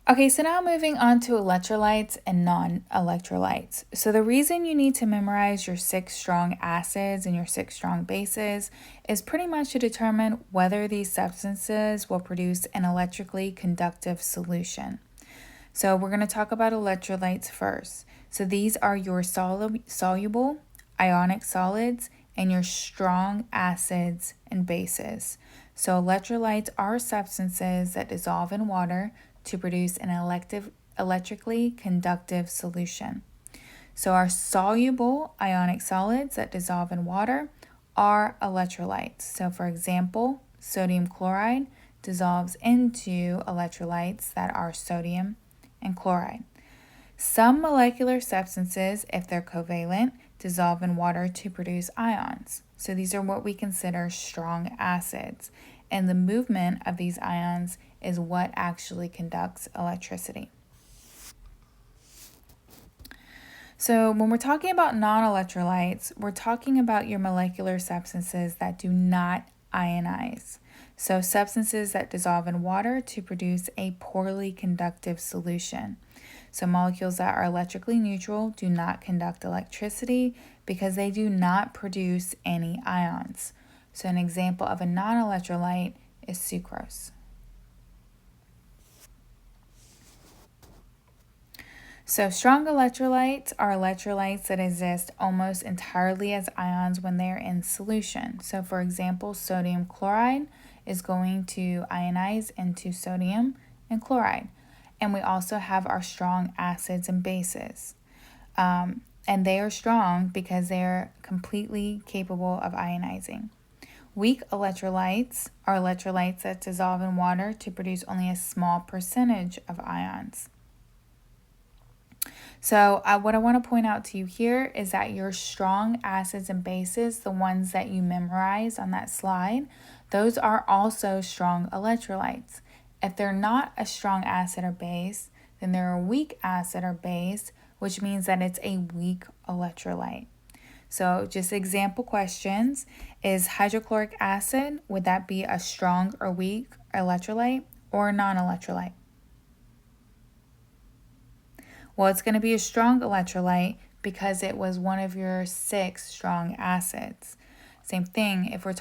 Okay, so now moving on to electrolytes and non-electrolytes. So the reason you need to memorize your 6 strong acids and your 6 strong bases is pretty much to determine whether these substances will produce an electrically conductive solution. So we're going to talk about electrolytes first. So these are your soluble ionic solids and your strong acids and bases. So electrolytes are substances that dissolve in water to produce an electrically conductive solution. So our soluble ionic solids that dissolve in water are electrolytes. So for example, sodium chloride dissolves into electrolytes that are sodium and chloride. Some molecular substances, if they're covalent, dissolve in water to produce ions. So these are what we consider strong acids. And the movement of these ions is what actually conducts electricity. So when we're talking about non-electrolytes, we're talking about your molecular substances that do not ionize. So substances that dissolve in water to produce a poorly conductive solution. So molecules that are electrically neutral do not conduct electricity because they do not produce any ions. So an example of a non-electrolyte is sucrose. So strong electrolytes are electrolytes that exist almost entirely as ions when they're in solution. So for example, sodium chloride is going to ionize into sodium and chloride. And we also have our strong acids and bases. And they are strong because they're completely capable of ionizing. Weak electrolytes are electrolytes that dissolve in water to produce only a small percentage of ions. So what I want to point out to you here is that your strong acids and bases, the ones that you memorize on that slide, those are also strong electrolytes. If they're not a strong acid or base, then they're a weak acid or base, which means that it's a weak electrolyte. So just example questions, is hydrochloric acid, would that be a strong or weak electrolyte or a non-electrolyte? Well, it's going to be a strong electrolyte because it was one of your 6 strong acids. Same thing if we're